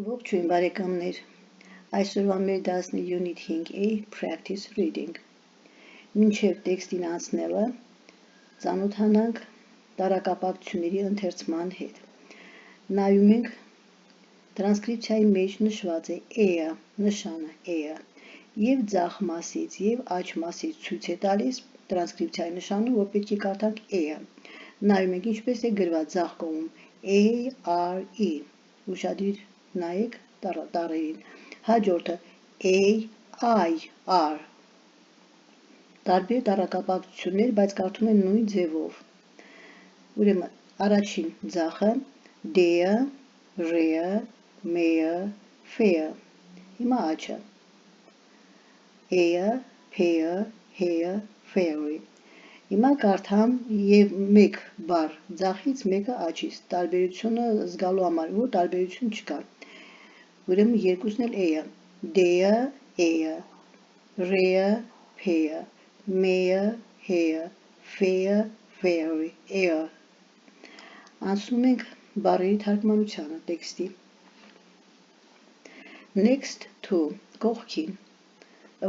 Ողջույն բարեկամներ, այսօրվա մեր դասնի Unit 5A Practice Reading։ Մինչև տեքստին անցնելը ծանոթանանք տարակապակցությունների ընթերցման հետ։ Նայում ենք տրանսկրիպցիայի մեջ նշված է A-ը, նշանը A-ը, և ձախ մասից և աջ մասից ցույց է տալիս տրանսկրիպցիայի նշանը, որ պետք է կարդանք A-ը։ Նայում ենք ինչպես է գրված ձախ կողմում A-R-E, ուշադիր նայեք տառերին, հաջորդը A-I-R, տարբեր տառակապակցություններ, բայց կարդում են նույն ձևով, ուրեմն առաջին ձախը D-ը, R-ը, M-ը, F-ը, հիմա աչը A-ը, P-ը, H-ը, F-ը, հիմա կարդամ և մեկ բառ ձախից մեկը աչից, տարբերությունը զգալու համար, որ տարբերություն չկա, ուրեմն երկուսն էլ A-ը, D-ը, E-ը, R-ը, P-ը, M-ը, H-ը, F-ը, F-ը, E-ը, անցնում ենք բառերի թարգմանությանը տեքստի։ Next to, կողքին,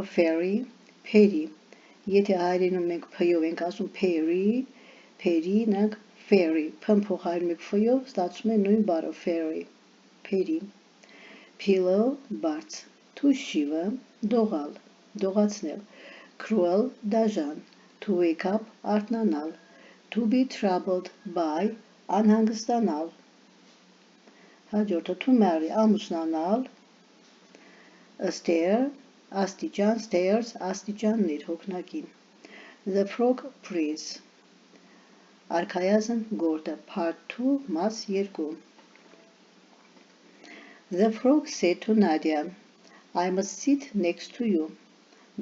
a fairy, փերի, եթե հայերենում մենք P-ով ենք ասում փերի, նրանք fairy, P-ն փոխարինում ենք F-ով, ստացվում է նույն բառը fairy, փերի, pillow, բարձ, to shiver, դողալ, դողացնել, cruel, դաժան, to wake up, արթնանալ, to be troubled by, անհանգստանալ, հաջորդը to marry, ամուսնանալ, a stair, աստիճան, stairs, աստիճաններ, հոգնակին, the frog prince, արքայազն գորդը, part 2, մաս 2, the frog said to Nadia, I must sit next to you,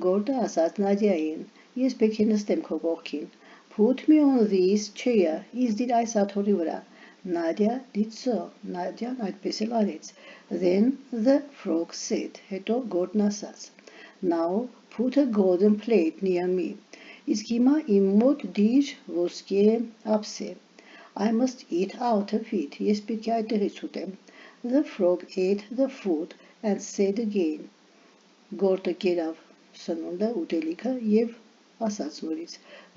գորդը ասաց Նադիային, ես պետք է նստեմ քո կողքին, put me on this chair, ինձ դիր այս աթոռի վրա, Nadia did so, Նադիան այդպես էլ արեց, then the frog said, հետո գորդն ասաց, now put a golden plate near me, իսկ հիմա իմ մոտ դիր ոսկե ափսե, I must eat out of it, ես պետք է այդտեղից ուտեմ, the frog ate the food and said again, գորդը կերավ սնունդը, ուտելիքը և ասաց նորից,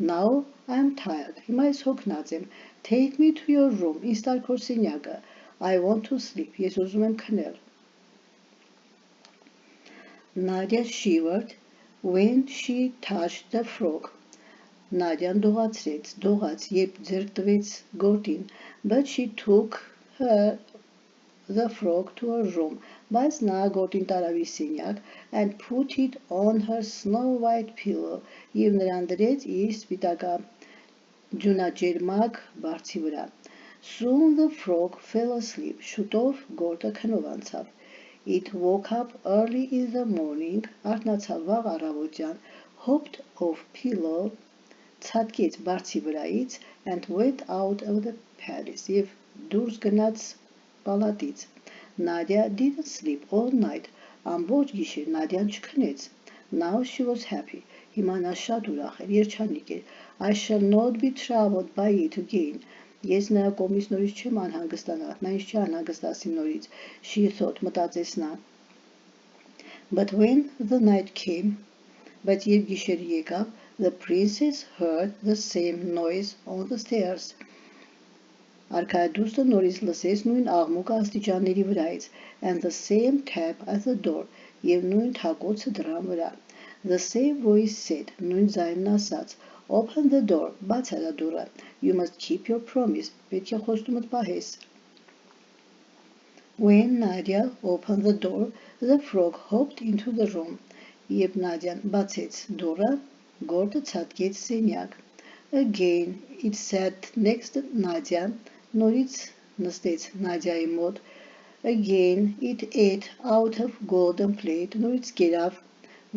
now I am tired, հիմա ես հոգնած եմ, take me to your room, ինձ տար քո սենյակը, I want to sleep, ես ուզում եմ քնել, Nadia shivered when she touched the frog, Նադյան դողաց, երբ ձեռք տվեց գորդին, but she took the frog to her room, բայց նա գորդին տարավ իր սենյակ, and put it on her snow white pillow, և նրան դրեց իր սպիտակա ջունաջերմակ բարձի վրա. Soon the frog fell asleep, շուտով գորդը քնով անցավ. It woke up early in the morning, արթնացավ վաղ առավոտյան, hopped off pillow, ցատկեց բարձի վրայից, and went out of the palace, և դուրս գնաց պալատից. Nadia didn't sleep all night, ամբողջ գիշեր Նադյան չքնեց. Now she was happy, հիմա նա շատ ուրախ էր, երջանիկ էր. I shall not be troubled by it again, ես նրա կողմից նորից չեմ անհանգստանա, նա ինձ չի անհանգստացնի նորից, she thought, մտածեց նա. But when the night came, բայց երբ գիշերը եկավ, the princess heard the same noise on the stairs. Արքայադուստը նորից լսեց նույն աղմուկը աստիճանների վրայից, and the same tap at the door, և նույն թակոցը դռան վրա. The same voice said, նույն ձայնն ասաց, open the door, բաց արա դուռը, you must keep your promise, պետք է խոստումդ պահես. When Nadia opened the door, the frog hopped into the room. Երբ Նադյան բացեց դուռը, գորդը ցատկեց սենյակ. Again, it sat next to Nadia, նորից նստեց Նադյայի մոտ. Again, it ate out of golden plate, նորից կերավ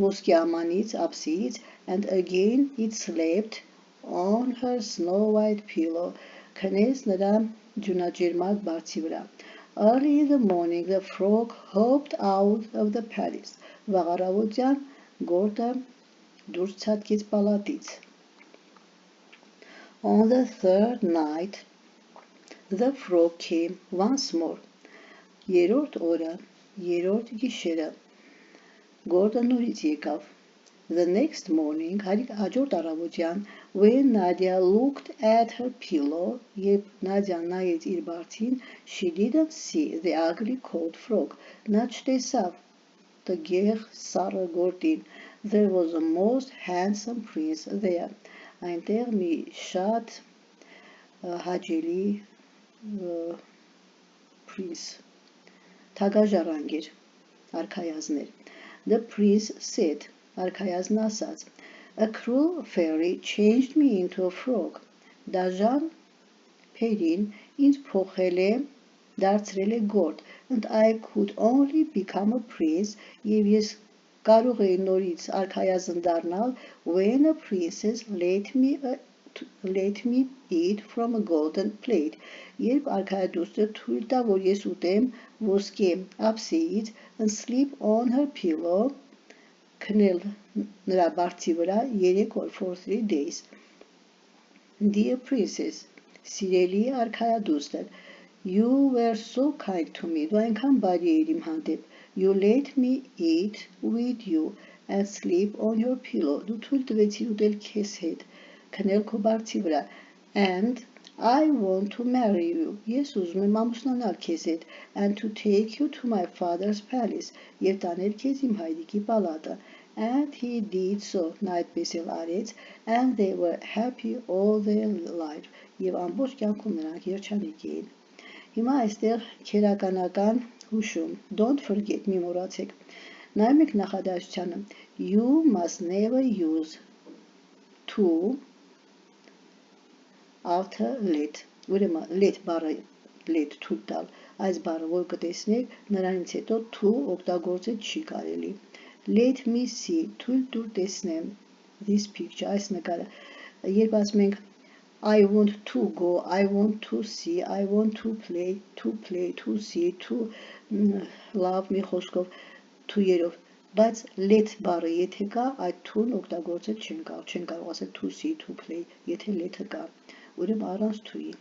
ոսկե ամանից, ափսեից, and again it slept on her snow white pillow, քնեց նրա ջունաջերմակ բարձի վրա. Early in the morning, the frog hopped out of the palace. Վաղ առավոտյան գորդը դուրս ցատկեց պալատից. On the third night, the frog came once more. երրորդ օրը, երրորդ գիշերը, Գորդը նորից եկավ. The next morning, հաջորդ առավոտյան, when Nadia looked at her pillow, երբ Նադյան նայեց իր բարձին, she didn't see the ugly cold frog. Նա չտեսավ տգեղ սառը գորդին. There was a most handsome prince there. Այնտեղ մի շատ հաճելի prince, թագաժառանգ էր, արքայազն էր. The prince said, արքայազնը ասաց, a cruel fairy changed me into a frog. Դաժան փերին ինձ փոխել է, դարձրել է գորդ, and I could only become a prince, եւ ես կարող էի նորից արքայազն դառնալ, when a princess let me eat from a golden plate. Երբ արքայադուստը թույլ տա, որ ես ուտեմ ոսկե ափսեից, and sleep on her pillow, քնել նրա բարձի վրա 3 օր, for 3 days. Dear princess, սիրելի արքայադուստը, you were so kind to me, դու այնքան բարի էիր իմ հանդեպ. You let me eat with you and sleep on your pillow. Դու թույլ տվեցիր ուտել քեզ հետ, քնել քո բարձի վրա. And I want to marry you. Ես ուզում եմ ամուսնանալ քեզ հետ, and to take you to my father's palace. Եվ տանել քեզ իմ հայրիկի պալատը. And he did so. Նա այդպես էլ արեց, and they were happy all their life. Եվ ամբողջ կյանքում նրանք երջանիկ էին. Հիմա այստեղ քերականական հուշում. Don't forget, մի մոռացեք. Նայում եք նախադասությանը. You must never use to after let. Ուրեմն let բառը let թույլ տալ. Այս բառը որ կտեսնեք, նրանից հետո to օգտագործել չի կարելի. Let me see. Թույլ տուր տեսնեմ. This picture. Այս նկարը. Երբ ասում ենք I want to go, I want to see, I want to play, to see, to love, մի խոսքով, to-երով. Բայց let բառը եթե կա, այդ to-ն օգտագործել չեն կարող ասել to see, to play, եթե let-ը կա. Ուրեմն առանց to-ի.